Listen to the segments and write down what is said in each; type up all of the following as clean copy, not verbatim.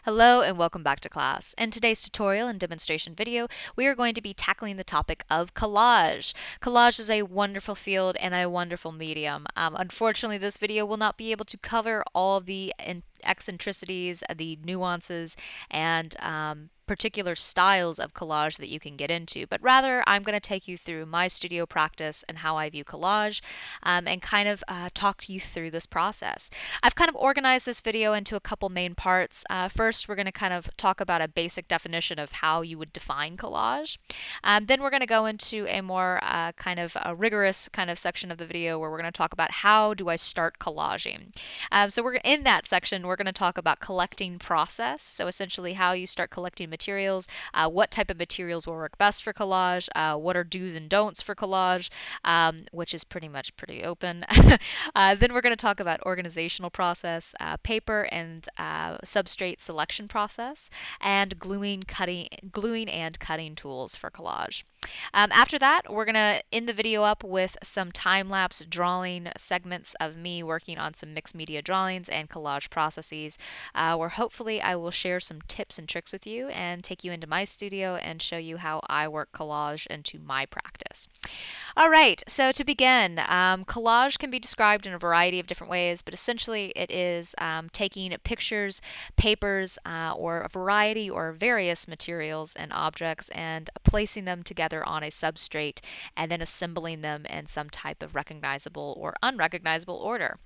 Hello and welcome back to class. In today's tutorial and demonstration video, we are going to be tackling the topic of collage. Collage is a wonderful field and a wonderful medium. Unfortunately, this video will not be able to cover all of the eccentricities, the nuances, and particular styles of collage that you can get into, but rather I'm going to take you through my studio practice and how I view collage and kind of talk to you through this process. I've kind of organized this video into a couple main parts. First, we're going to kind of talk about a basic definition of how you would define collage. Then we're going to go into a more kind of a rigorous kind of section of the video where we're going to talk about how do I start collaging. So we're in that section, we're going to talk about collecting process. So essentially how you start collecting materials, what type of materials will work best for collage, what are do's and don'ts for collage, which is pretty much pretty open. Then we're going to talk about organizational process, paper and substrate selection process, and gluing and cutting tools for collage. After that, we're going to end the video up with some time-lapse drawing segments of me working on some mixed media drawings and collage processes, where hopefully I will share some tips and tricks with you and take you into my studio and show you how I work collage into my practice. All right, so to begin, collage can be described in a variety of different ways, but essentially it is taking pictures, papers, or a variety or various materials and objects and placing them together on a substrate and then assembling them in some type of recognizable or unrecognizable order.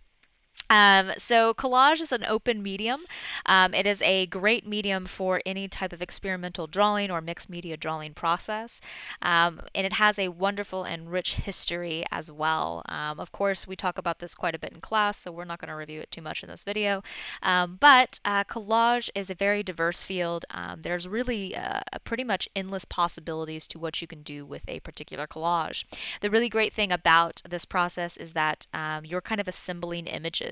So collage is an open medium. It is a great medium for any type of experimental drawing or mixed media drawing process. And it has a wonderful and rich history as well. Of course, we talk about this quite a bit in class, so we're not going to review it too much in this video. But collage is a very diverse field. There's really pretty much endless possibilities to what you can do with a particular collage. The really great thing about this process is that you're kind of assembling images.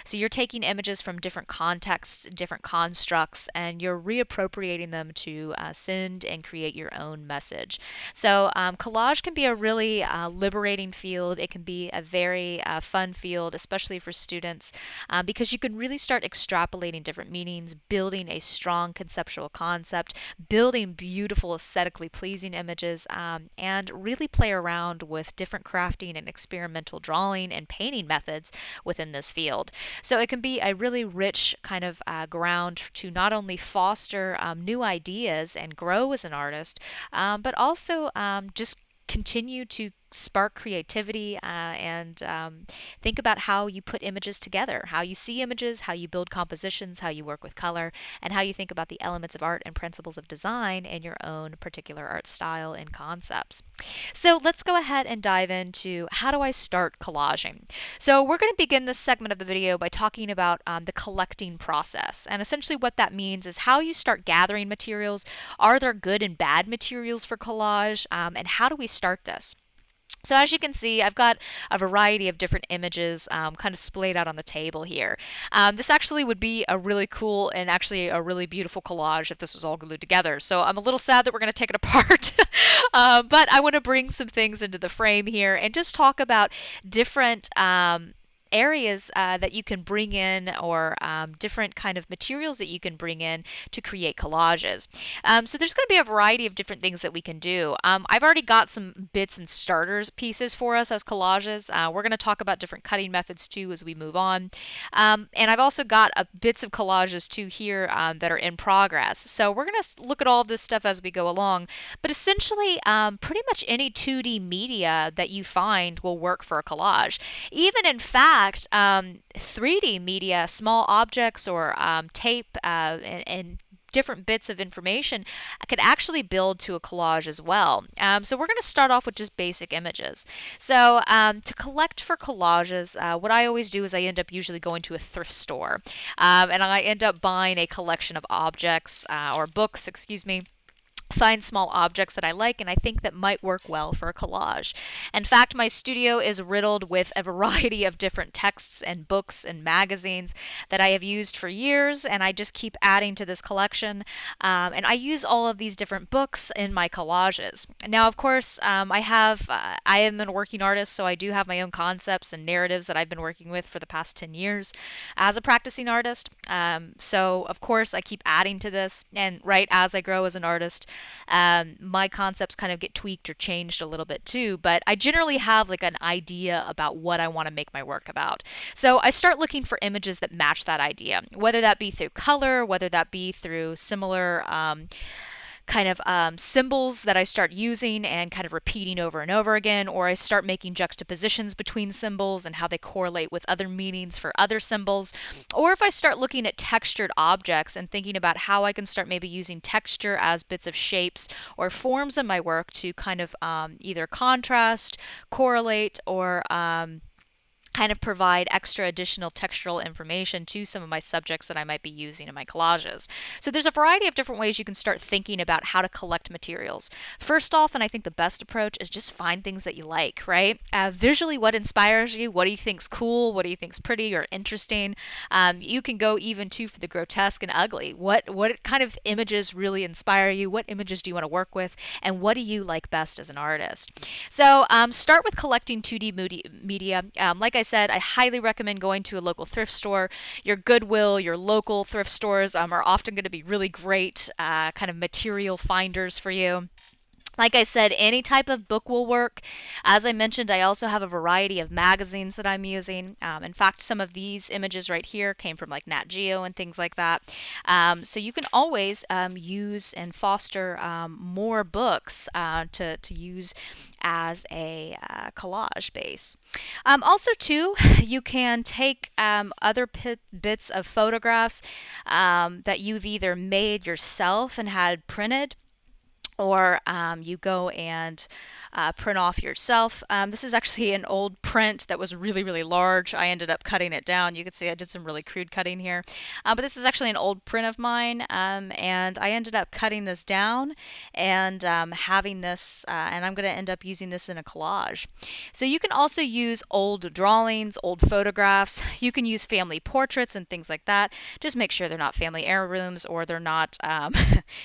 So you're taking images from different contexts, different constructs, and you're reappropriating them to send and create your own message. So collage can be a really liberating field. It can be a very fun field, especially for students, because you can really start extrapolating different meanings, building a strong conceptual concept, building beautiful, aesthetically pleasing images, and really play around with different crafting and experimental drawing and painting methods within this field. So it can be a really rich kind of ground to not only foster new ideas and grow as an artist, but also just continue to spark creativity and think about how you put images together, how you see images, how you build compositions, how you work with color, and how you think about the elements of art and principles of design in your own particular art style and concepts. So let's go ahead and dive into how do I start collaging. So we're going to begin this segment of the video by talking about the collecting process. And essentially what that means is how you start gathering materials. Are there good and bad materials for collage? And how do we start this? So as you can see, I've got a variety of different images kind of splayed out on the table here. This actually would be a really cool and actually a really beautiful collage if this was all glued together. So I'm a little sad that we're going to take it apart, but I want to bring some things into the frame here and just talk about different areas that you can bring in or different kind of materials that you can bring in to create collages. So there's going to be a variety of different things that we can do. I've already got some bits and starters pieces for us as collages. We're going to talk about different cutting methods too as we move on. And I've also got bits of collages too here that are in progress. So we're going to look at all of this stuff as we go along. But essentially, pretty much any 2D media that you find will work for a collage. Even in fact, 3D media, small objects or tape and different bits of information could actually build to a collage as well. So we're going to start off with just basic images. So to collect for collages, what I always do is I end up usually going to a thrift store and I end up buying a collection of objects or books, excuse me, find small objects that I like and I think that might work well for a collage. In fact, my studio is riddled with a variety of different texts and books and magazines that I have used for years, and I just keep adding to this collection. And I use all of these different books in my collages. Now, of course, I am a working artist, so I do have my own concepts and narratives that I've been working with for the past 10 years as a practicing artist. So, of course, I keep adding to this, and right as I grow as an artist, my concepts kind of get tweaked or changed a little bit too, but I generally have like an idea about what I want to make my work about. So I start looking for images that match that idea, whether that be through color, whether that be through similar symbols that I start using and kind of repeating over and over again, or I start making juxtapositions between symbols and how they correlate with other meanings for other symbols, or if I start looking at textured objects and thinking about how I can start maybe using texture as bits of shapes or forms in my work to kind of either contrast, correlate, or kind of provide extra additional textural information to some of my subjects that I might be using in my collages. So there's a variety of different ways you can start thinking about how to collect materials. First off, and I think the best approach is just find things that you like, right? Visually, what inspires you? What do you think's cool? What do you think's pretty or interesting? You can go even too for the grotesque and ugly. What kind of images really inspire you? What images do you want to work with? And what do you like best as an artist? So start with collecting 2D media. Like I said, I highly recommend going to a local thrift store. Your Goodwill, your local thrift stores are often going to be really great kind of material finders for you. Like I said, any type of book will work. As I mentioned, I also have a variety of magazines that I'm using. In fact, some of these images right here came from like Nat Geo and things like that. So you can always use and foster more books to use as a collage base. Also, too, you can take other bits of photographs that you've either made yourself and had printed, or you go and print off yourself. This is actually an old print that was really, really large. I ended up cutting it down. You can see I did some really crude cutting here. But this is actually an old print of mine, and I ended up cutting this down and having this, and I'm going to end up using this in a collage. So you can also use old drawings, old photographs. You can use family portraits and things like that. Just make sure they're not family heirlooms, or they're not,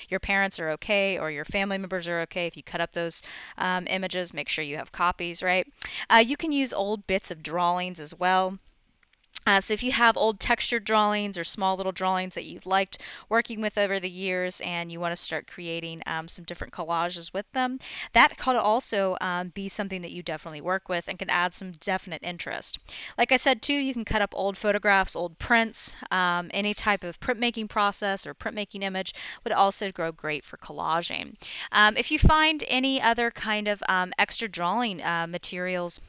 your parents are okay, or your family members are okay. If you cut up those images, make sure you have copies, right? You can use old bits of drawings as well. So if you have old textured drawings or small little drawings that you've liked working with over the years and you want to start creating some different collages with them, that could also be something that you definitely work with and can add some definite interest. Like I said too, you can cut up old photographs, old prints, any type of printmaking process or printmaking image would also go great for collaging. If you find any other kind of extra drawing materials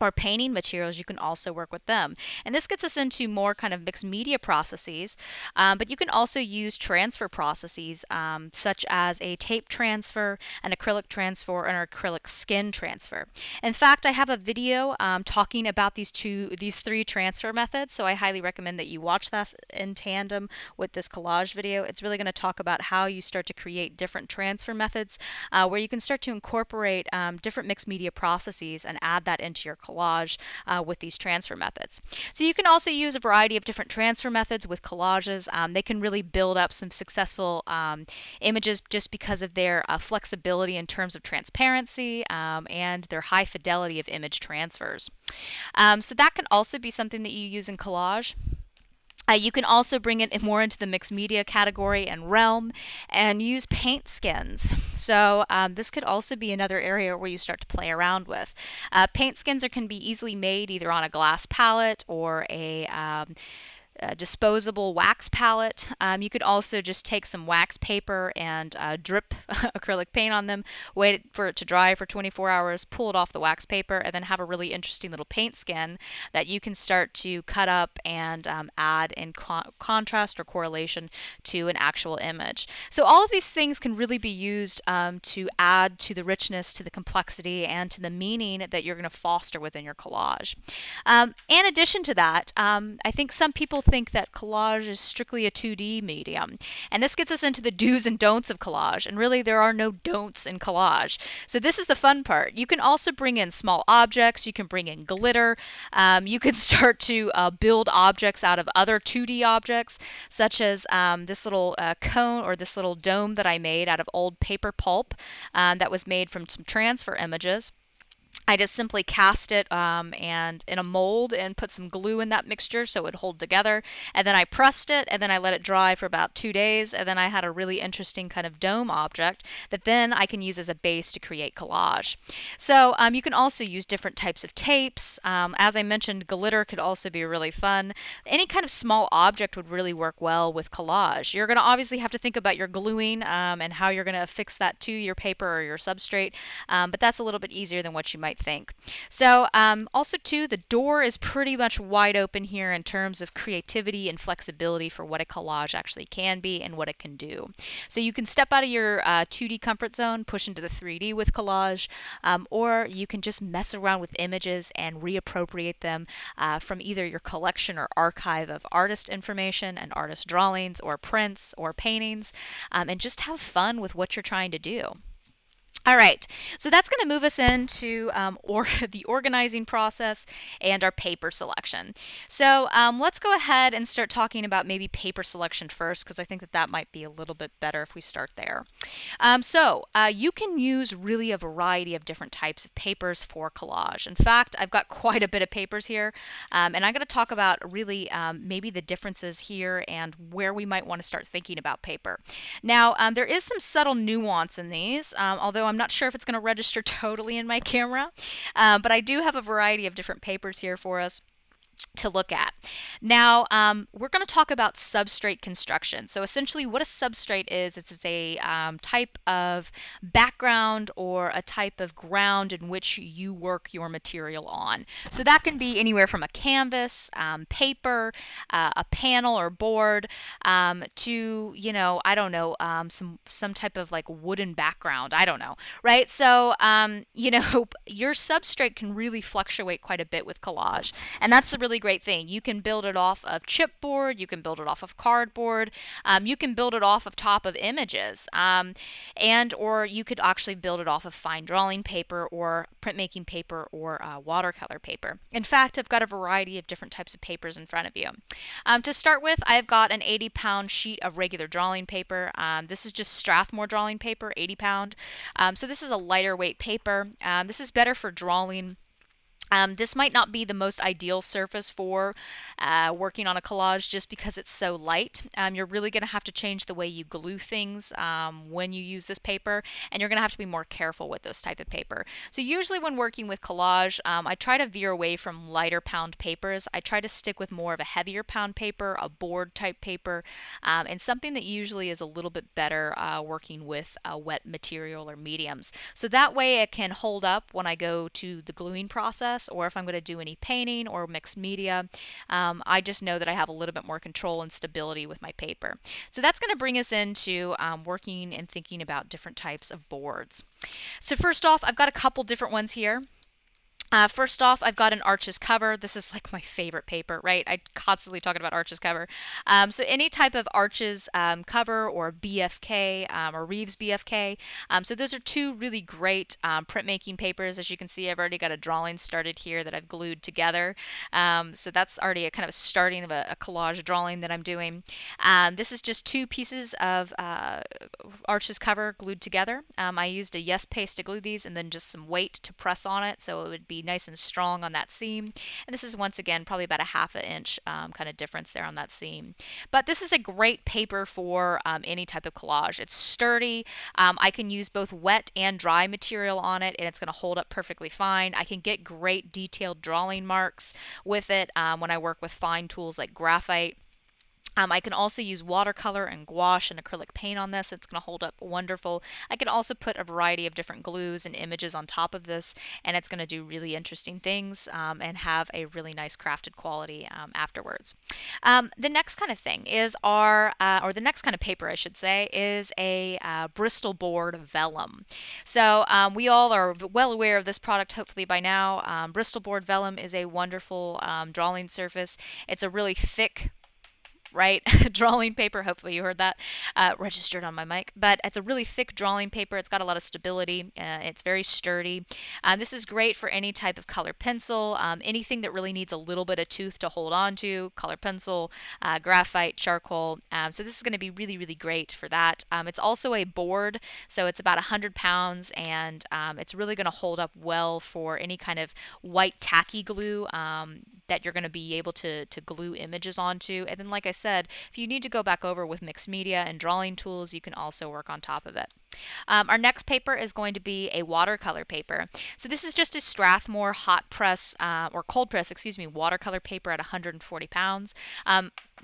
or painting materials, you can also work with them. And this gets us into more kind of mixed media processes, but you can also use transfer processes such as a tape transfer, an acrylic transfer, and an acrylic skin transfer. In fact, I have a video talking about these three transfer methods, so I highly recommend that you watch that in tandem with this collage video. It's really going to talk about how you start to create different transfer methods where you can start to incorporate different mixed media processes and add that into your collage with these transfer methods. So you can also use a variety of different transfer methods with collages. They can really build up some successful images just because of their flexibility in terms of transparency and their high fidelity of image transfers. So that can also be something that you use in collage. You can also bring it more into the mixed media category and realm and use paint skins. So this could also be another area where you start to play around with. Paint skins can be easily made either on a glass palette or a disposable wax palette. You could also just take some wax paper and drip acrylic paint on them, wait for it to dry for 24 hours, pull it off the wax paper, and then have a really interesting little paint skin that you can start to cut up and add in contrast or correlation to an actual image. So all of these things can really be used to add to the richness, to the complexity, and to the meaning that you're going to foster within your collage. In addition to that, I think some people think that collage is strictly a 2D medium. And this gets us into the do's and don'ts of collage. And really, there are no don'ts in collage. So this is the fun part. You can also bring in small objects. You can bring in glitter. You can start to build objects out of other 2D objects, such as this little cone or this little dome that I made out of old paper pulp that was made from some transfer images. I just simply cast it and in a mold and put some glue in that mixture so it would hold together. And then I pressed it and then I let it dry for about 2 days. And then I had a really interesting kind of dome object that then I can use as a base to create collage. So you can also use different types of tapes. As I mentioned, glitter could also be really fun. Any kind of small object would really work well with collage. You're going to obviously have to think about your gluing and how you're going to affix that to your paper or your substrate. But that's a little bit easier than what you might think. So also too, the door is pretty much wide open here in terms of creativity and flexibility for what a collage actually can be and what it can do. So you can step out of your 2D comfort zone, push into the 3D with collage, or you can just mess around with images and reappropriate them from either your collection or archive of artist information and artist drawings or prints or paintings, and just have fun with what you're trying to do. All right, so that's going to move us into the organizing process and our paper selection. So let's go ahead and start talking about maybe paper selection first, because I think that might be a little bit better if we start there. You can use really a variety of different types of papers for collage. In fact, I've got quite a bit of papers here, and I'm going to talk about really maybe the differences here and where we might want to start thinking about paper. Now, there is some subtle nuance in these, although I'm not sure if it's going to register totally in my camera, but I do have a variety of different papers here for us to look at. Now, we're going to talk about substrate construction. So essentially what a substrate is, it's a type of background or a type of ground in which you work your material on. So that can be anywhere from a canvas, paper, a panel or board, to, I don't know, some type of like wooden background. I don't know, right? So, your substrate can really fluctuate quite a bit with collage. And that's the really great thing. You can build it off of chipboard, you can build it off of cardboard, you can build it off of top of images, and or you could actually build it off of fine drawing paper or printmaking paper or watercolor paper. In fact, I've got a variety of different types of papers in front of you. To start with, I've got an 80-pound sheet of regular drawing paper. This is just Strathmore drawing paper, 80-pound. So this is a lighter weight paper. This is better for drawing. This might not be the most ideal surface for working on a collage just because it's so light. You're really going to have to change the way you glue things when you use this paper, and you're going to have to be more careful with this type of paper. So usually when working with collage, I try to veer away from lighter pound papers. I try to stick with more of a heavier pound paper, a board type paper, and something that usually is a little bit better working with wet material or mediums. So that way it can hold up when I go to the gluing process, or if I'm going to do any painting or mixed media. I just know that I have a little bit more control and stability with my paper. So that's going to bring us into working and thinking about different types of boards. So first off, I've got a couple different ones here. First off, I've got an Arches cover. This is like my favorite paper, right? I constantly talking about Arches cover. So any type of Arches cover or BFK or Reeves BFK. So those are two really great printmaking papers. As you can see, I've already got a drawing started here that I've glued together. So that's already a kind of a starting of a collage drawing that I'm doing. This is just two pieces of Arches cover glued together. I used a Yes paste to glue these and then just some weight to press on it so it would be nice and strong on that seam. And this is once again probably about a half an inch kind of difference there on that seam. But this is a great paper for any type of collage. It's sturdy. I can use both wet and dry material on it, and it's going to hold up perfectly fine. I can get great detailed drawing marks with it when I work with fine tools like graphite. I can also use watercolor and gouache and acrylic paint on this. It's going to hold up wonderful. I can also put a variety of different glues and images on top of this, and it's going to do really interesting things and have a really nice crafted quality afterwards. The next kind of thing is or the next kind of paper, I should say, is a Bristol board vellum. So we all are well aware of this product, hopefully by now. Bristol board vellum is a wonderful drawing surface. It's a really thick right? Drawing paper, hopefully you heard that, registered on my mic. But it's a really thick drawing paper. It's got a lot of stability. It's very sturdy. This is great for any type of color pencil, anything that really needs a little bit of tooth to hold on to, color pencil, graphite, charcoal. So this is going to be really, really great for that. It's also a board, so it's about 100 pounds, and it's really going to hold up well for any kind of white tacky glue that you're going to be able to glue images onto. And then, like I said, if you need to go back over with mixed media and drawing tools, you can also work on top of it. Our next paper is going to be a watercolor paper. So this is just a Strathmore hot press or cold press, excuse me, watercolor paper at 140 pounds.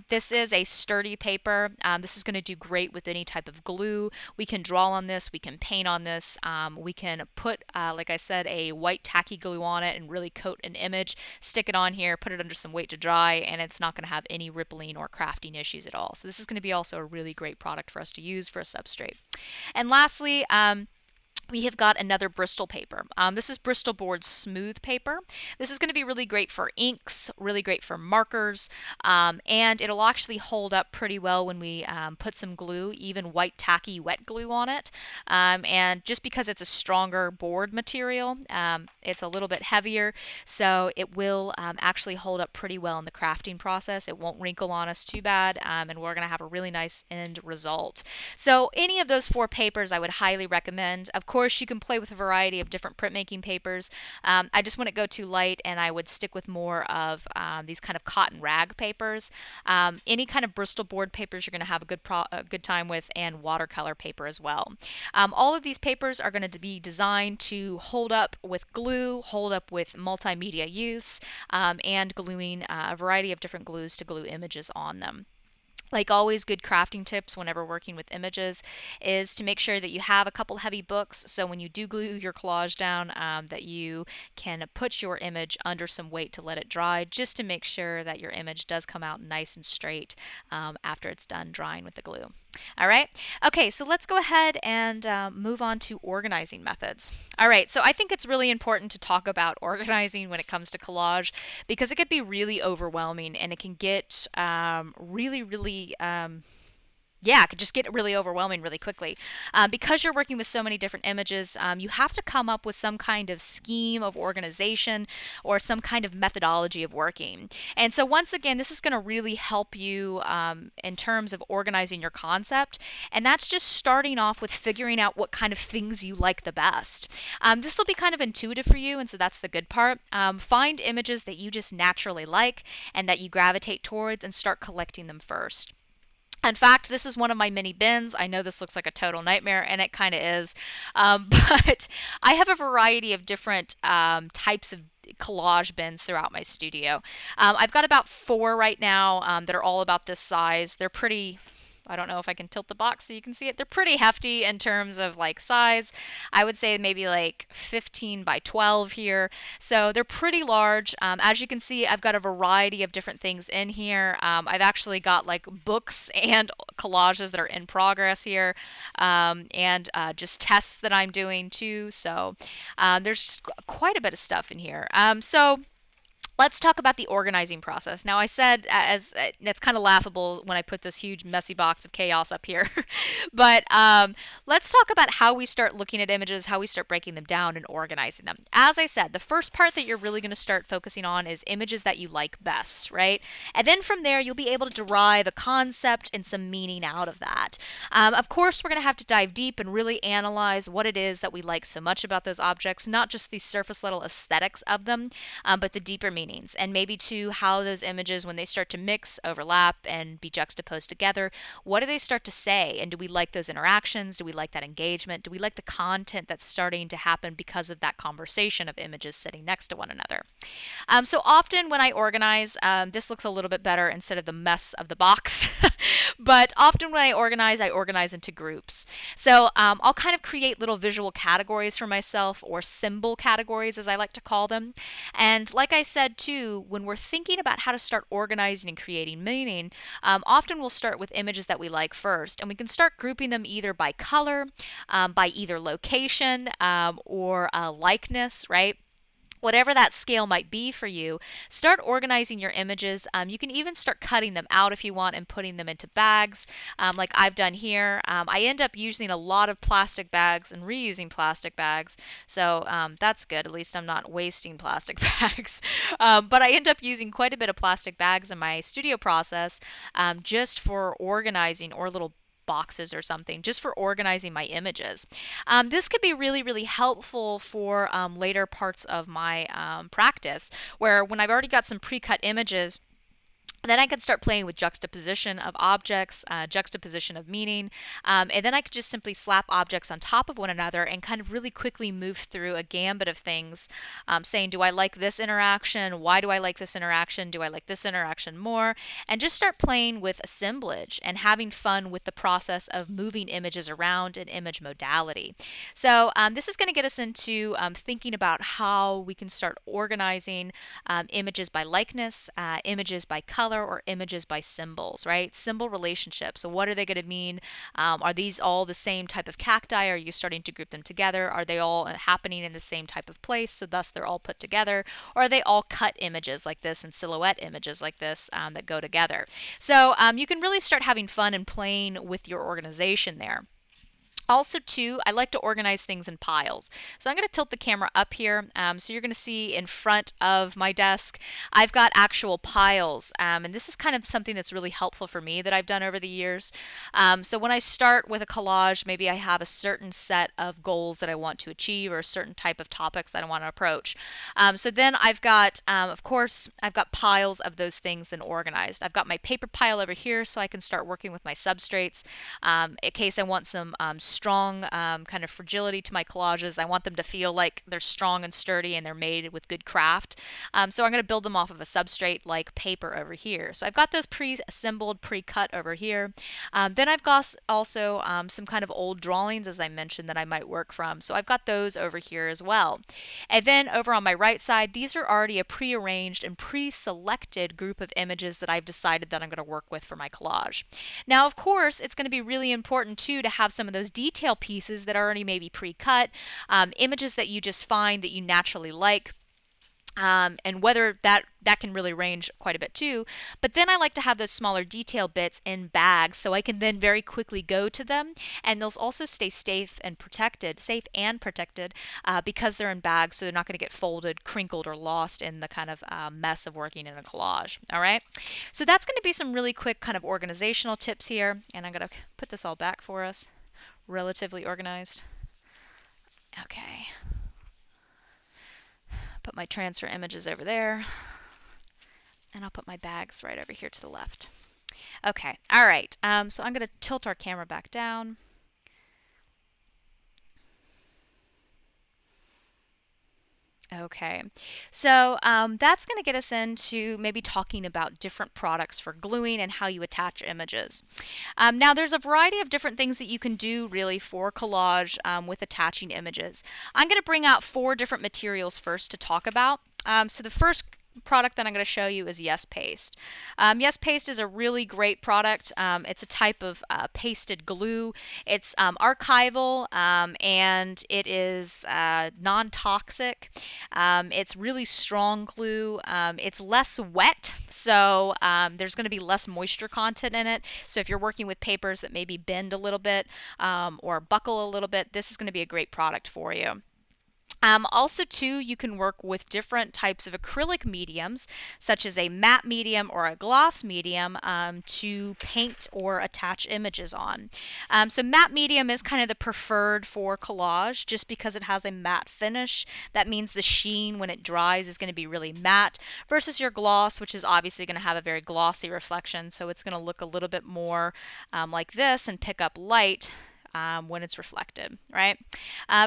This is a sturdy paper. This is going to do great with any type of glue. We can draw on this. We can paint on this. We can put, like I said, a white tacky glue on it and really coat an image, stick it on here, put it under some weight to dry, and it's not going to have any rippling or crafting issues at all. So this is going to be also a really great product for us to use for a substrate. And lastly, we have got another Bristol paper. This is Bristol Board Smooth paper. This is going to be really great for inks, really great for markers, and it'll actually hold up pretty well when we put some glue, even white tacky wet glue on it. And just because it's a stronger board material, it's a little bit heavier, so it will actually hold up pretty well in the crafting process. It won't wrinkle on us too bad, and we're going to have a really nice end result. So any of those 4 papers I would highly recommend. Of course, you can play with a variety of different printmaking papers. I just wouldn't go too light, and I would stick with more of these kind of cotton rag papers. Any kind of Bristol board papers you're going to have a good time with, and watercolor paper as well. All of these papers are going to be designed to hold up with glue, hold up with multimedia use, and gluing a variety of different glues to glue images on them. Like always, good crafting tips whenever working with images is to make sure that you have a couple heavy books, so when you do glue your collage down, that you can put your image under some weight to let it dry, just to make sure that your image does come out nice and straight after it's done drying with the glue. All right. Okay, so let's go ahead and move on to organizing methods. All right, so I think it's really important to talk about organizing when it comes to collage, because it could be really overwhelming, and it can get really yeah, it could just get really overwhelming really quickly. Because you're working with so many different images, you have to come up with some kind of scheme of organization or some kind of methodology of working. And so once again, this is going to really help you in terms of organizing your concept. And that's just starting off with figuring out what kind of things you like the best. This will be kind of intuitive for you, and so that's the good part. Find images that you just naturally like and that you gravitate towards, and start collecting them first. In fact, this is one of my mini bins. I know this looks like a total nightmare, and it kind of is. But I have a variety of different types of collage bins throughout my studio. I've got about 4 right now that are all about this size. They're pretty... I don't know if I can tilt the box so you can see it. They're pretty hefty in terms of like size. I would say maybe like 15 by 12 here. So they're pretty large. As you can see, I've got a variety of different things in here. I've actually got like books and collages that are in progress here, and just tests that I'm doing too. So there's quite a bit of stuff in here. So let's talk about the organizing process. Now, I said, as it's kind of laughable when I put this huge messy box of chaos up here, but let's talk about how we start looking at images, how we start breaking them down and organizing them. As I said, the first part that you're really going to start focusing on is images that you like best, right? And then from there, you'll be able to derive a concept and some meaning out of that. Of course, we're going to have to dive deep and really analyze what it is that we like so much about those objects, not just the surface level aesthetics of them, but the deeper meaning. And maybe to how those images, when they start to mix, overlap, and be juxtaposed together, what do they start to say? And do we like those interactions? Do we like that engagement? Do we like the content that's starting to happen because of that conversation of images sitting next to one another? So often when I organize, this looks a little bit better instead of the mess of the box. But often when I organize into groups. So I'll kind of create little visual categories for myself, or symbol categories as I like to call them. And like I said too, when we're thinking about how to start organizing and creating meaning, often we'll start with images that we like first. And we can start grouping them either by color, by either location, or likeness, right? Whatever that scale might be for you, start organizing your images. You can even start cutting them out if you want and putting them into bags, like I've done here. I end up using a lot of plastic bags and reusing plastic bags, so that's good. At least I'm not wasting plastic bags. But I end up using quite a bit of plastic bags in my studio process, just for organizing, or little boxes or something, just for organizing my images. This could be really, really helpful for later parts of my practice, where when I've already got some pre-cut images, then I could start playing with juxtaposition of objects, juxtaposition of meaning, and then I could just simply slap objects on top of one another and kind of really quickly move through a gambit of things, saying, do I like this interaction? Why do I like this interaction? Do I like this interaction more? And just start playing with assemblage and having fun with the process of moving images around in image modality. So this is going to get us into thinking about how we can start organizing images by likeness, images by color, or images by symbols, right? Symbol relationships. So what are they going to mean? Are these all the same type of cacti? Are you starting to group them together? Are they all happening in the same type of place, so thus they're all put together? Or are they all cut images like this and silhouette images like this that go together? So you can really start having fun and playing with your organization there. Also, too, I like to organize things in piles. So I'm going to tilt the camera up here. So you're going to see in front of my desk, I've got actual piles. And this is kind of something that's really helpful for me that I've done over the years. So when I start with a collage, maybe I have a certain set of goals that I want to achieve, or a certain type of topics that I want to approach. So then I've got, of course, I've got piles of those things then organized. I've got my paper pile over here so I can start working with my substrates. In case I want some strong kind of fragility to my collages. I want them to feel like they're strong and sturdy and they're made with good craft. So I'm going to build them off of a substrate like paper over here. So I've got those pre-assembled, pre-cut over here. Then I've got also some kind of old drawings, as I mentioned, that I might work from. So I've got those over here as well. And then over on my right side, these are already a pre-arranged and pre-selected group of images that I've decided that I'm going to work with for my collage. Now, of course, it's going to be really important too to have some of those detail pieces that are already maybe pre-cut, images that you just find that you naturally like. And whether that can really range quite a bit too. But then I like to have those smaller detail bits in bags so I can then very quickly go to them, and they'll also stay safe and protected, because they're in bags, so they're not going to get folded, crinkled, or lost in the kind of mess of working in a collage. All right, so that's going to be some really quick kind of organizational tips here, and I'm going to put this all back for us, relatively organized. Okay. Put my transfer images over there, and I'll put my bags right over here to the left. Okay, all right, so I'm going to tilt our camera back down. Okay, so that's going to get us into maybe talking about different products for gluing and how you attach images. Now, there's a variety of different things that you can do really for collage with attaching images. I'm going to bring out 4 different materials first to talk about. So the first product that I'm going to show you is Yes Paste. Yes Paste is a really great product. It's a type of pasted glue. It's archival, and it is non-toxic. It's really strong glue. It's less wet, so there's going to be less moisture content in it. So if you're working with papers that maybe bend a little bit or buckle a little bit, this is going to be a great product for you. Also, too, you can work with different types of acrylic mediums, such as a matte medium or a gloss medium, to paint or attach images on. So matte medium is kind of the preferred for collage, just because it has a matte finish. That means the sheen when it dries is going to be really matte, versus your gloss, which is obviously going to have a very glossy reflection. So it's going to look a little bit more like this and pick up light when it's reflected, right?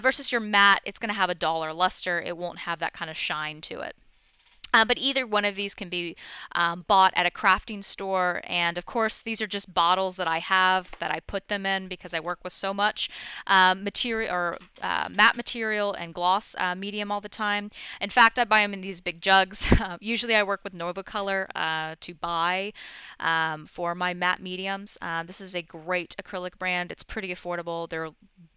Versus your matte, it's going to have a duller luster. It won't have that kind of shine to it. But either one of these can be bought at a crafting store. And of course, these are just bottles that I have that I put them in because I work with so much material or matte material and gloss medium all the time. In fact, I buy them in these big jugs. Usually I work with Novacolor to buy for my matte mediums. This is a great acrylic brand. It's pretty affordable. They're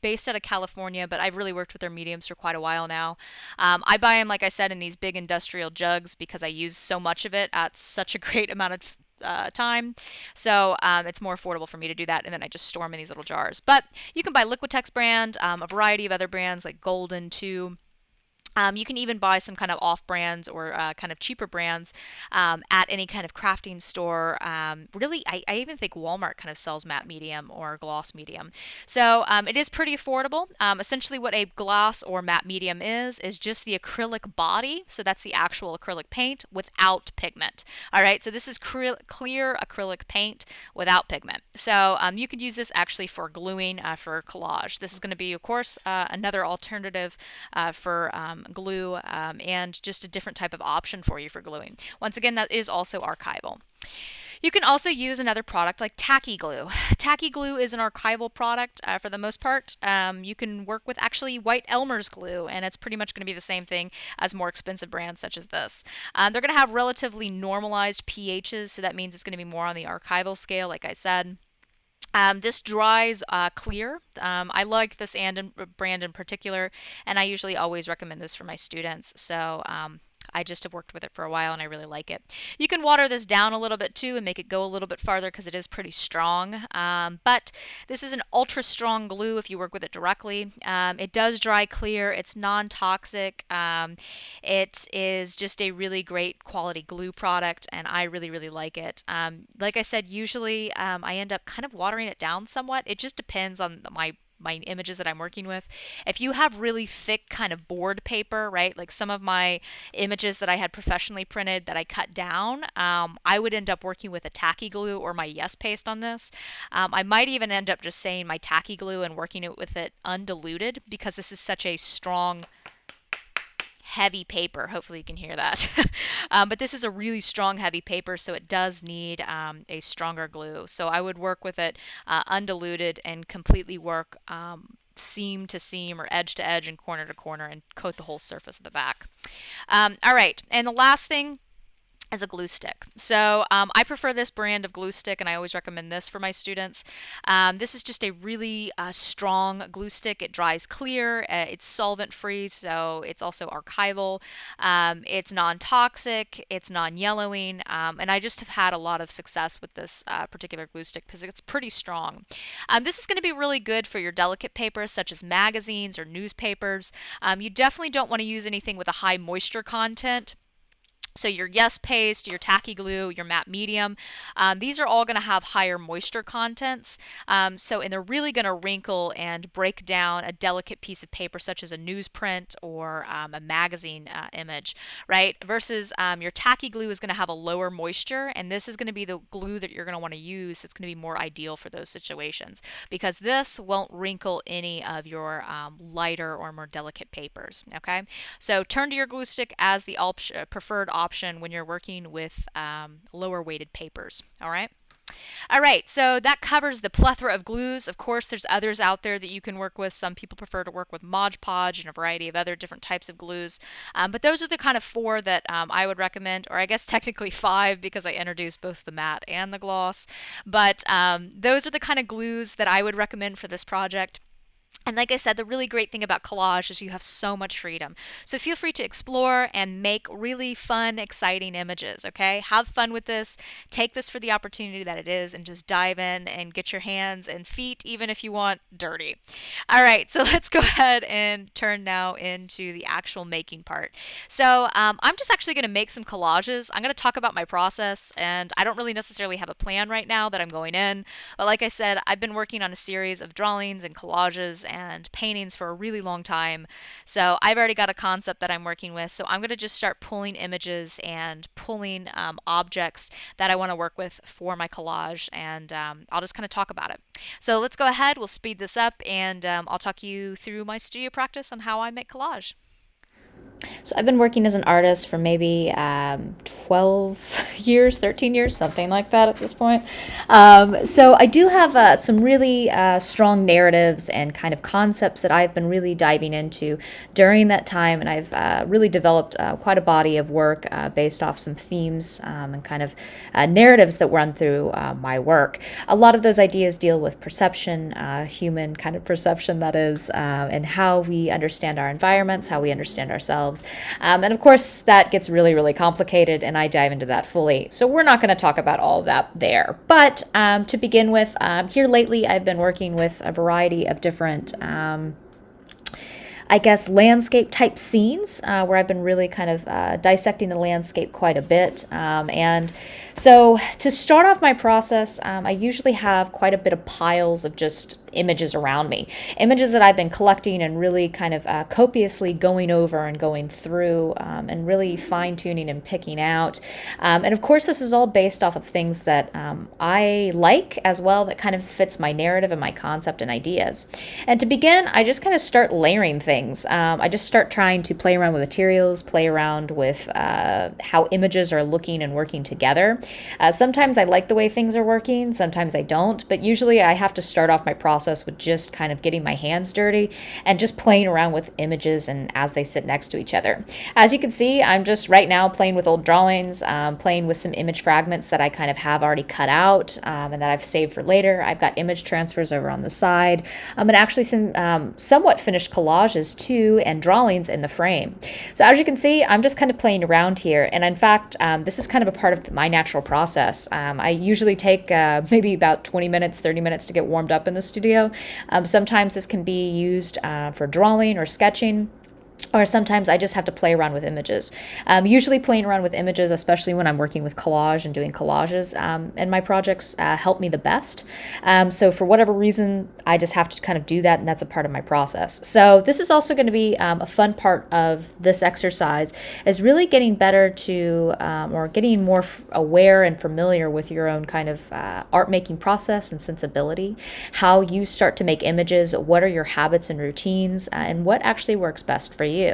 based out of California, but I've really worked with their mediums for quite a while now. I buy them, like I said, in these big industrial jugs because I use so much of it at such a great amount of time. So it's more affordable for me to do that, and then I just store them in these little jars. But you can buy Liquitex brand, a variety of other brands like Golden too. You can even buy some kind of off brands or kind of cheaper brands at any kind of crafting store. Really, I even think Walmart kind of sells matte medium or gloss medium. So it is pretty affordable. Essentially, what a gloss or matte medium is just the acrylic body. So that's the actual acrylic paint without pigment. All right, so this is clear acrylic paint without pigment. So you could use this actually for gluing for collage. This is going to be, of course, another alternative for glue and just a different type of option for you for gluing. Once again, that is also archival. You can also use another product like tacky glue. Tacky glue is an archival product for the most part. You can work with actually White Elmer's glue, and it's pretty much going to be the same thing as more expensive brands such as this. They're going to have relatively normalized pHs, so that means it's going to be more on the archival scale, like I said. This dries clear. I like this brand in particular, and I usually always recommend this for my students. So I just have worked with it for a while and I really like it. You can water this down a little bit too and make it go a little bit farther because it is pretty strong. But this is an ultra strong glue if you work with it directly. It does dry clear. It's non-toxic. It is just a really great quality glue product and I really, really like it. Like I said, usually I end up kind of watering it down somewhat. It just depends on my images that I'm working with. If you have really thick kind of board paper, right, like some of my images that I had professionally printed that I cut down, I would end up working with a tacky glue or my Yes paste on this. I might even end up just saying my tacky glue and working it with it undiluted because this is such a strong heavy paper. Hopefully you can hear that. But this is a really strong heavy paper, so it does need a stronger glue. So I would work with it undiluted and completely work seam to seam or edge to edge and corner to corner and coat the whole surface of the back. All right, and the last thing as a glue stick. So I prefer this brand of glue stick and I always recommend this for my students. This is just a really strong glue stick. It dries clear, it's solvent free, so it's also archival. It's non-toxic, it's non-yellowing, and I just have had a lot of success with this particular glue stick because it's pretty strong. This is going to be really good for your delicate papers such as magazines or newspapers. You definitely don't want to use anything with a high moisture content. So your Yes paste, your tacky glue, your matte medium, these are all going to have higher moisture contents. And they're really going to wrinkle and break down a delicate piece of paper such as a newsprint or a magazine image, right? Versus your tacky glue is going to have a lower moisture, and this is going to be the glue that you're going to want to use. That's going to be more ideal for those situations because this won't wrinkle any of your lighter or more delicate papers, okay? So turn to your glue stick as the preferred option when you're working with lower weighted papers. All right. All right, so that covers the plethora of glues. Of course, there's others out there that you can work with. Some people prefer to work with Mod Podge and a variety of other different types of glues. But those are the kind of four that I would recommend, or I guess technically five because I introduced both the matte and the gloss. But those are the kind of glues that I would recommend for this project. And like I said, the really great thing about collage is you have so much freedom. So feel free to explore and make really fun, exciting images, okay? Have fun with this. Take this for the opportunity that it is and just dive in and get your hands and feet, even if you want, dirty. All right, so let's go ahead and turn now into the actual making part. So I'm just actually going to make some collages. I'm going to talk about my process, and I don't really necessarily have a plan right now that I'm going in. But like I said, I've been working on a series of drawings and collages and paintings for a really long time. So I've already got a concept that I'm working with. So I'm going to just start pulling images and pulling objects that I want to work with for my collage. And I'll just kind of talk about it. So let's go ahead. We'll speed this up and I'll talk you through my studio practice on how I make collage. So I've been working as an artist for maybe 12 years, 13 years, something like that at this point. So I do have some really strong narratives and kind of concepts that I've been really diving into during that time. And I've really developed quite a body of work based off some themes and kind of narratives that run through my work. A lot of those ideas deal with perception, human kind of perception, that is, and how we understand our environments, how we understand ourselves. And of course, that gets really, really complicated, and I dive into that fully. So we're not going to talk about all of that there. But to begin with, here lately, I've been working with a variety of different I guess, landscape type scenes where I've been really kind of dissecting the landscape quite a bit. And so to start off my process, I usually have quite a bit of piles of just images around me, images that I've been collecting and really kind of copiously going over and going through and really fine tuning and picking out. And of course, this is all based off of things that I like as well, that kind of fits my narrative and my concept and ideas. And to begin, I just kind of start layering things. I just start trying to play around with materials, play around with how images are looking and working together. Sometimes I like the way things are working, sometimes I don't, but usually I have to start off my process with just kind of getting my hands dirty and just playing around with images and as they sit next to each other. As you can see, I'm just right now playing with old drawings, playing with some image fragments that I kind of have already cut out and that I've saved for later. I've got image transfers over on the side, and actually some somewhat finished collages too, and drawings in the frame. So as you can see, I'm just kind of playing around here, and in fact, this is kind of a part of my natural process. I usually take maybe about 20 minutes, 30 minutes to get warmed up in the studio. Sometimes this can be used for drawing or sketching, or sometimes I just have to play around with images. Usually playing around with images, especially when I'm working with collage and doing collages, and my projects help me the best. So for whatever reason, I just have to kind of do that, and that's a part of my process. So this is also going to be a fun part of this exercise, is really getting better to, or getting more aware and familiar with your own kind of art making process and sensibility, how you start to make images, what are your habits and routines, and what actually works best for you.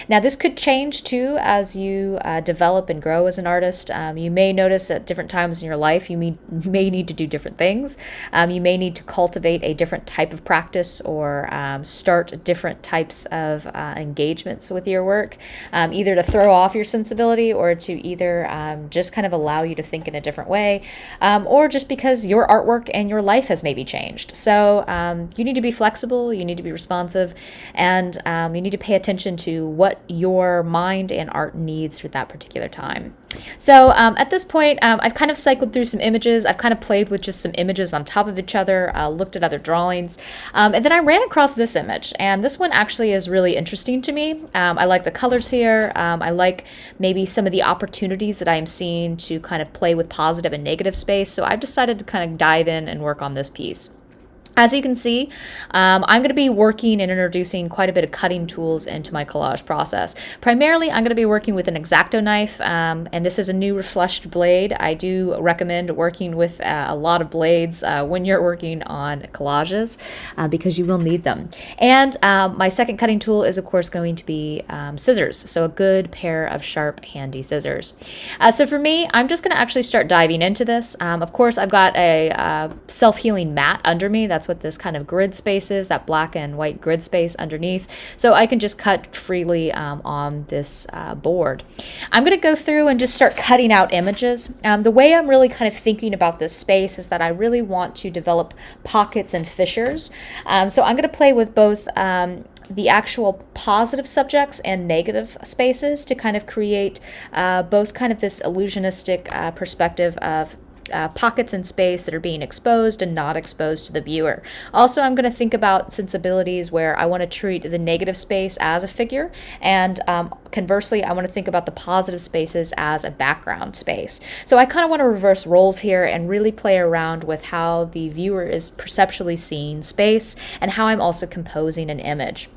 Now, this could change too as you develop and grow as an artist. You may notice at different times in your life you may need to do different things. You may need to cultivate a different type of practice, or start different types of engagements with your work, either to throw off your sensibility, or to either just kind of allow you to think in a different way, or just because your artwork and your life has maybe changed. So you need to be flexible, you need to be responsive, and you need to pay attention to what your mind and art needs for that particular time. So at this point, I've kind of cycled through some images. I've kind of played with just some images on top of each other, looked at other drawings, and then I ran across this image. And this one actually is really interesting to me. I like the colors here. I like maybe some of the opportunities that I am seeing to kind of play with positive and negative space. So I've decided to kind of dive in and work on this piece. As you can see, I'm going to be working and introducing quite a bit of cutting tools into my collage process. Primarily, I'm going to be working with an X-Acto knife, and this is a new refleshed blade. I do recommend working with a lot of blades when you're working on collages, because you will need them. And my second cutting tool is, of course, going to be scissors, so a good pair of sharp, handy scissors. So for me, I'm just going to actually start diving into this. Of course, I've got a self-healing mat under me. That's what this kind of grid space is, that black and white grid space underneath. So I can just cut freely on this board. I'm going to go through and just start cutting out images. The way I'm really kind of thinking about this space is that I really want to develop pockets and fissures. So I'm going to play with both the actual positive subjects and negative spaces to kind of create both kind of this illusionistic perspective of pockets in space that are being exposed and not exposed to the viewer. Also, I'm going to think about sensibilities where I want to treat the negative space as a figure, and conversely, I want to think about the positive spaces as a background space. So I kind of want to reverse roles here and really play around with how the viewer is perceptually seeing space and how I'm also composing an image.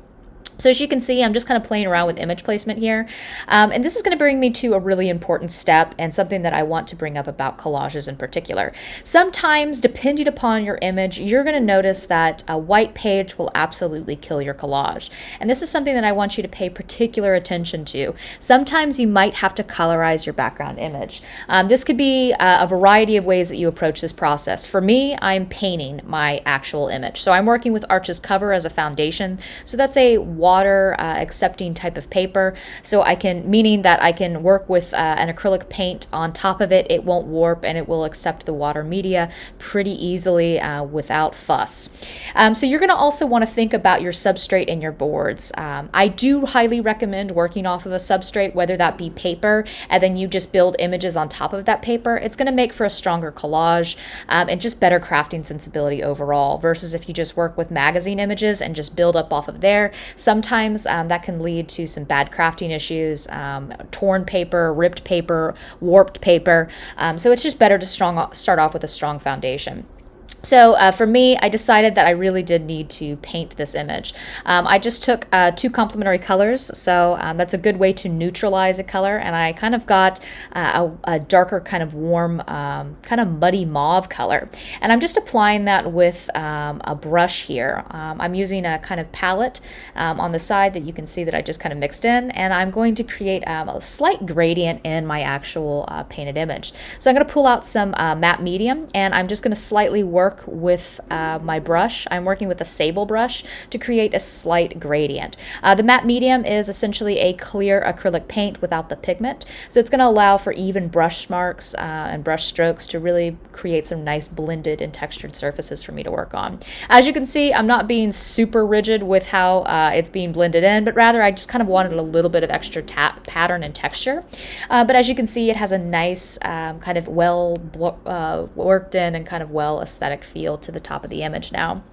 So as you can see, I'm just kind of playing around with image placement here. And this is going to bring me to a really important step and something that I want to bring up about collages in particular. Sometimes, depending upon your image, you're going to notice that a white page will absolutely kill your collage. And this is something that I want you to pay particular attention to. Sometimes you might have to colorize your background image. This could be a variety of ways that you approach this process. For me, I'm painting my actual image. So I'm working with Arch's cover as a foundation. So that's a water accepting type of paper, so meaning that I can work with an acrylic paint on top of it. It won't warp and it will accept the water media pretty easily without fuss. So you're going to also want to think about your substrate and your boards. I do highly recommend working off of a substrate, whether that be paper and then you just build images on top of that paper. It's going to make for a stronger collage and just better crafting sensibility overall, versus if you just work with magazine images and just build up off of there. Sometimes that can lead to some bad crafting issues, torn paper, ripped paper, warped paper. So it's just better to start off with a strong foundation. So for me, I decided that I really did need to paint this image. I just took two complementary colors, so that's a good way to neutralize a color, and I kind of got a darker kind of warm, kind of muddy mauve color. And I'm just applying that with a brush here. I'm using a kind of palette on the side that you can see that I just kind of mixed in, and I'm going to create a slight gradient in my actual painted image. So I'm going to pull out some matte medium, and I'm just going to slightly work with my brush. I'm working with a sable brush to create a slight gradient. The matte medium is essentially a clear acrylic paint without the pigment, so it's going to allow for even brush marks and brush strokes to really create some nice blended and textured surfaces for me to work on. As you can see, I'm not being super rigid with how it's being blended in, but rather I just kind of wanted a little bit of extra pattern and texture. But as you can see, it has a nice kind of well worked in and kind of well aesthetic feel to the top of the image now.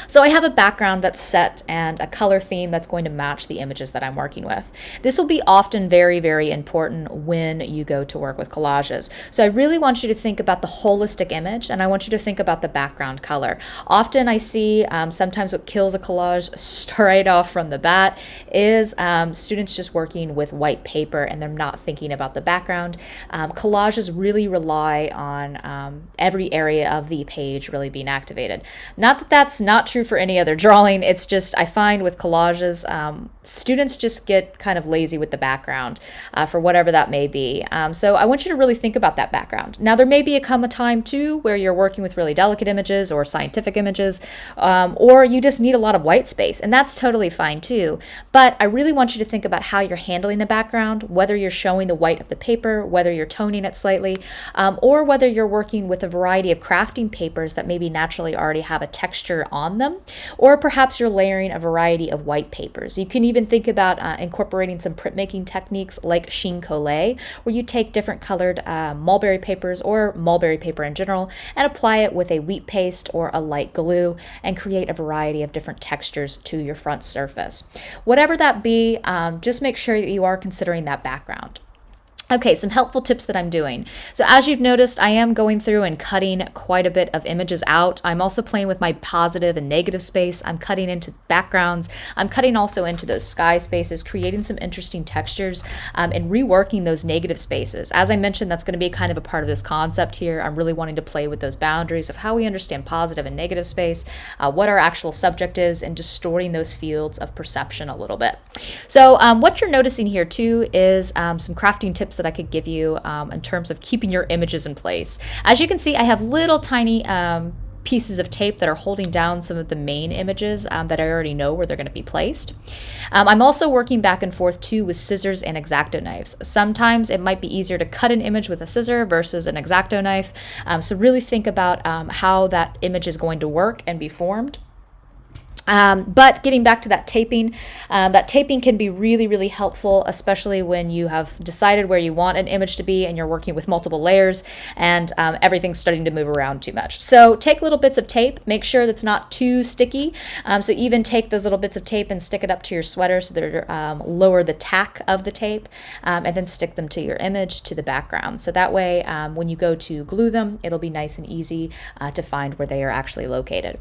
So I have a background that's set and a color theme that's going to match the images that I'm working with. This will be often very, very important when you go to work with collages. So I really want you to think about the holistic image, and I want you to think about the background color. Often I see sometimes what kills a collage straight off from the bat is students just working with white paper and they're not thinking about the background. Collages really rely on every area of the page really being activated. Not that that's not true for any other drawing. It's just I find with collages, students just get kind of lazy with the background for whatever that may be. So I want you to really think about that background. Now there may come a time too where you're working with really delicate images or scientific images, or you just need a lot of white space, and that's totally fine too. But I really want you to think about how you're handling the background, whether you're showing the white of the paper, whether you're toning it slightly, or whether you're working with a variety of crafting papers that maybe naturally already have a texture on them, or perhaps you're layering a variety of white papers. You can even think about incorporating some printmaking techniques like sheen collage, where you take different colored mulberry papers or mulberry paper in general and apply it with a wheat paste or a light glue and create a variety of different textures to your front surface. Whatever that be, just make sure that you are considering that background. Okay, some helpful tips that I'm doing. So as you've noticed, I am going through and cutting quite a bit of images out. I'm also playing with my positive and negative space. I'm cutting into backgrounds. I'm cutting also into those sky spaces, creating some interesting textures, and reworking those negative spaces. As I mentioned, that's going to be kind of a part of this concept here. I'm really wanting to play with those boundaries of how we understand positive and negative space, what our actual subject is, and distorting those fields of perception a little bit. So what you're noticing here too is some crafting tips that I could give you in terms of keeping your images in place. As you can see, I have little tiny pieces of tape that are holding down some of the main images that I already know where they're going to be placed. I'm also working back and forth too with scissors and X-Acto knives. Sometimes it might be easier to cut an image with a scissor versus an X-Acto knife. So really think about how that image is going to work and be formed. But getting back to that taping can be really, really helpful, especially when you have decided where you want an image to be and you're working with multiple layers and everything's starting to move around too much. So take little bits of tape, make sure that's not too sticky. So even take those little bits of tape and stick it up to your sweater so that lower the tack of the tape, and then stick them to your image, to the background. So that way, when you go to glue them, it'll be nice and easy to find where they are actually located.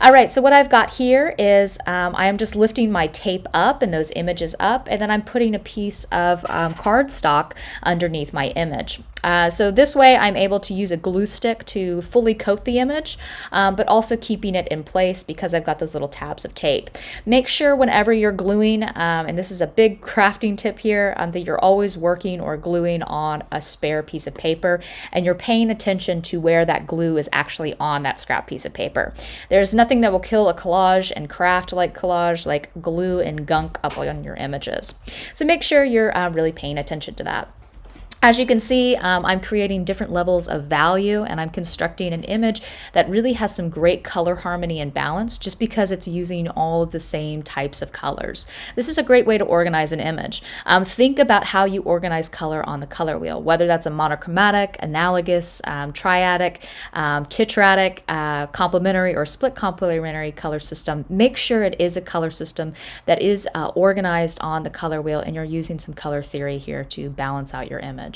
All right, so what I've got here here is I am just lifting my tape up and those images up, and then I'm putting a piece of cardstock underneath my image. So this way I'm able to use a glue stick to fully coat the image, but also keeping it in place because I've got those little tabs of tape. Make sure whenever you're gluing, and this is a big crafting tip here, that you're always working or gluing on a spare piece of paper, and you're paying attention to where that glue is actually on that scrap piece of paper. There's nothing that will kill a collage and craft like collage like glue and gunk up on your images. So make sure you're really paying attention to that. As you can see, I'm creating different levels of value, and I'm constructing an image that really has some great color harmony and balance just because it's using all of the same types of colors. This is a great way to organize an image. Think about how you organize color on the color wheel, whether that's a monochromatic, analogous, triadic, tetradic, complementary, or split complementary color system. Make sure it is a color system that is organized on the color wheel, and you're using some color theory here to balance out your image.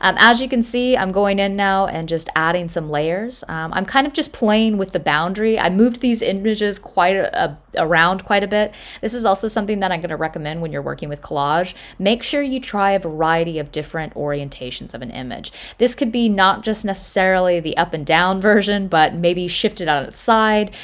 As you can see, I'm going in now and just adding some layers. I'm kind of just playing with the boundary. I moved these images around quite a bit. This is also something that I'm going to recommend when you're working with collage. Make sure you try a variety of different orientations of an image. This could be not just necessarily the up and down version, but maybe shift it on its side,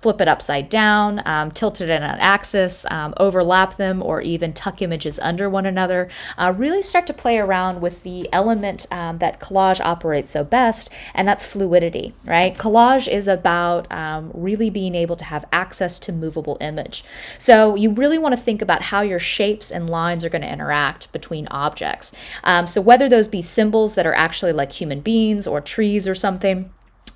flip it upside down, tilt it in an axis, overlap them, or even tuck images under one another. Really start to play around with the element that collage operates so best, and that's fluidity, right? Collage is about really being able to have access to movable image. So you really want to think about how your shapes and lines are going to interact between objects. So whether those be symbols that are actually like human beings or trees or something,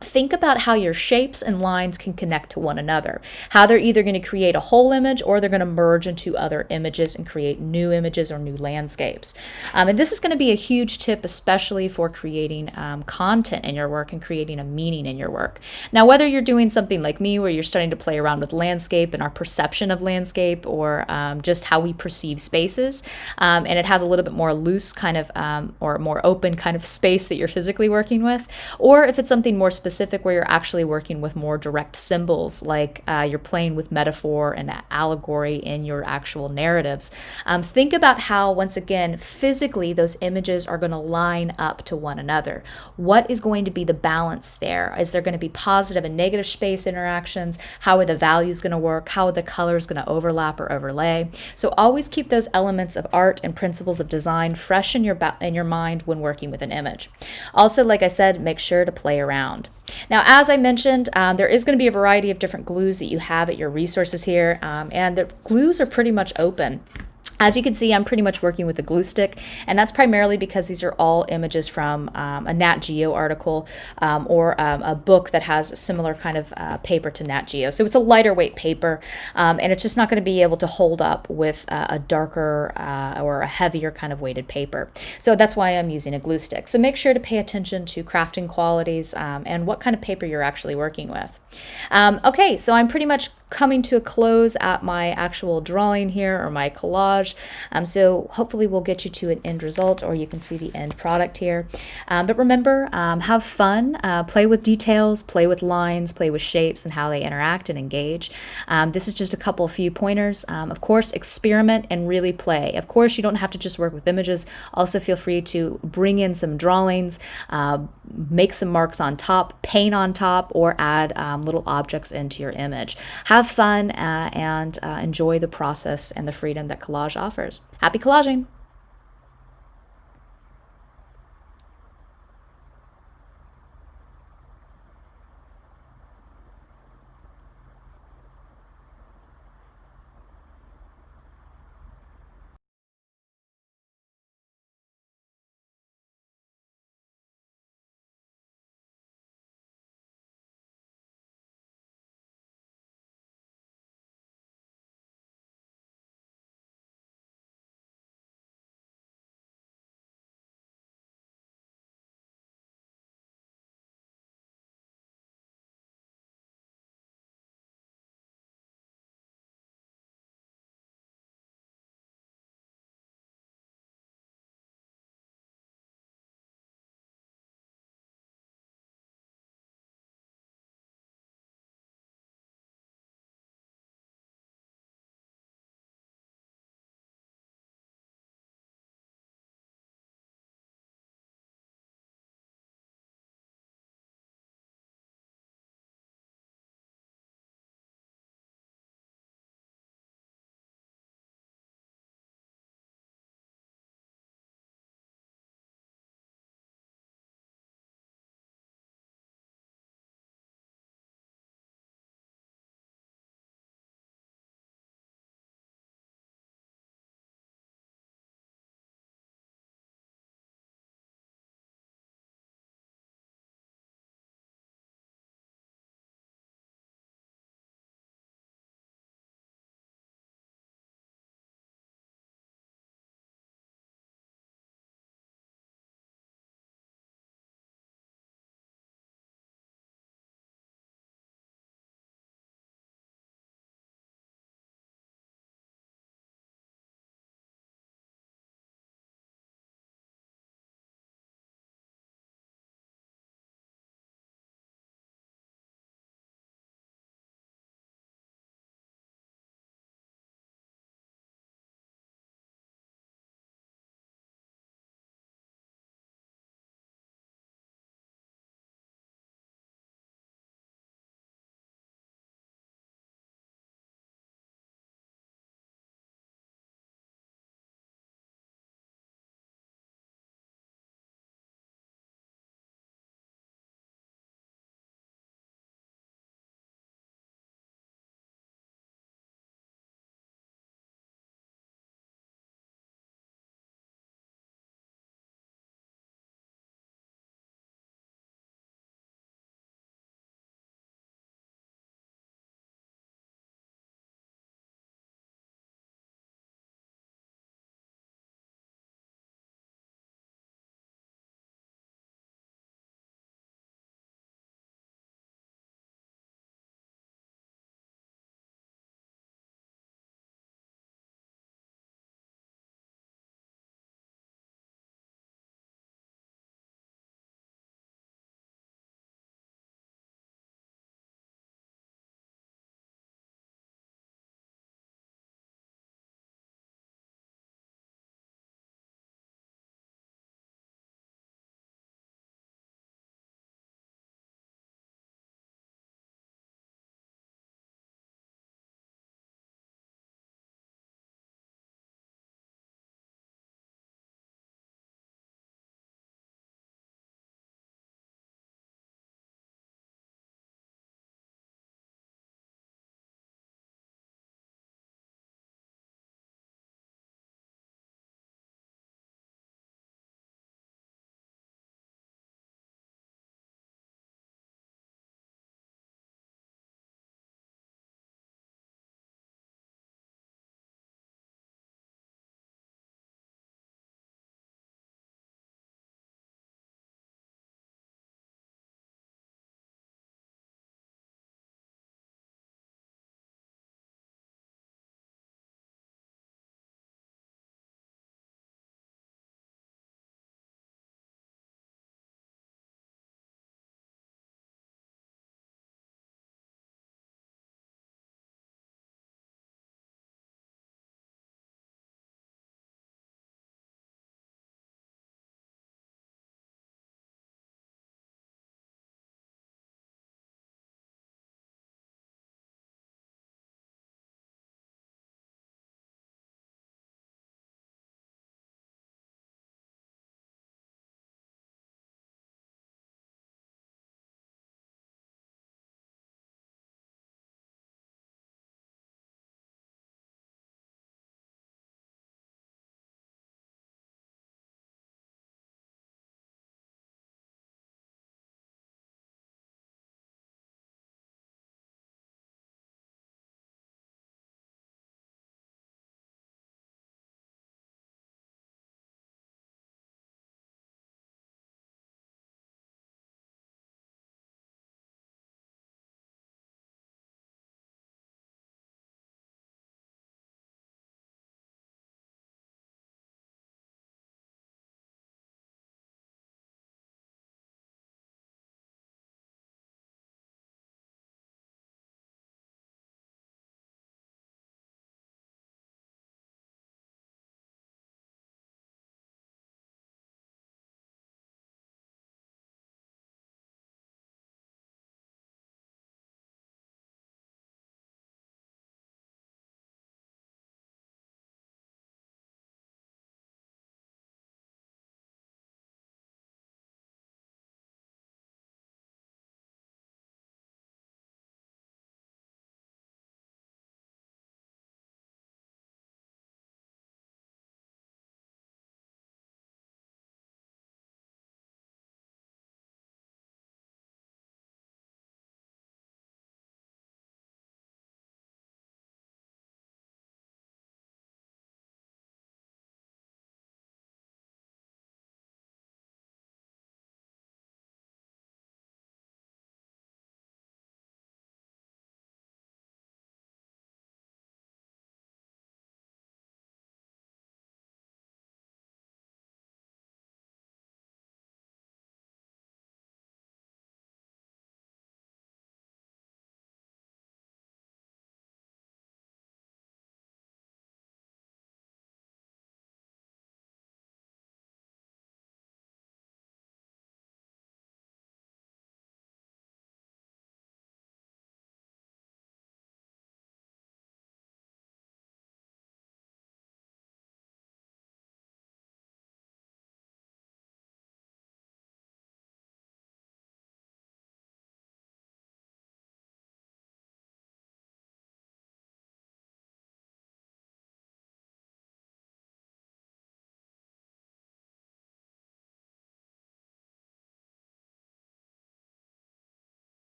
think about how your shapes and lines can connect to one another, how they're either going to create a whole image or they're going to merge into other images and create new images or new landscapes. And this is going to be a huge tip, especially for creating content in your work and creating a meaning in your work. Now, whether you're doing something like me where you're starting to play around with landscape and our perception of landscape, or just how we perceive spaces, and it has a little bit more loose kind of or more open kind of space that you're physically working with, or if it's something more specific where you're actually working with more direct symbols, like you're playing with metaphor and allegory in your actual narratives. Think about how, once again, physically those images are going to line up to one another. What is going to be the balance there? Is there going to be positive and negative space interactions? How are the values going to work? How are the colors going to overlap or overlay? So always keep those elements of art and principles of design fresh in your mind when working with an image. Also, like I said, make sure to play around. Now, as I mentioned, there is going to be a variety of different glues that you have at your resources here, and the glues are pretty much open. As you can see, I'm pretty much working with a glue stick, and that's primarily because these are all images from a Nat Geo article or a book that has a similar kind of paper to Nat Geo. So it's a lighter weight paper, and it's just not going to be able to hold up with a darker or a heavier kind of weighted paper. So that's why I'm using a glue stick. So make sure to pay attention to crafting qualities and what kind of paper you're actually working with. Okay, so I'm pretty much coming to a close at my actual drawing here, or my collage. So hopefully we'll get you to an end result, or you can see the end product here. But remember, have fun, play with details, play with lines, play with shapes and how they interact and engage. This is just a few pointers. Of course, experiment and really play. Of course, you don't have to just work with images. Also feel free to bring in some drawings, make some marks on top, paint on top, or add little objects into your image. Have fun and enjoy the process and the freedom that collage offers. Happy collaging!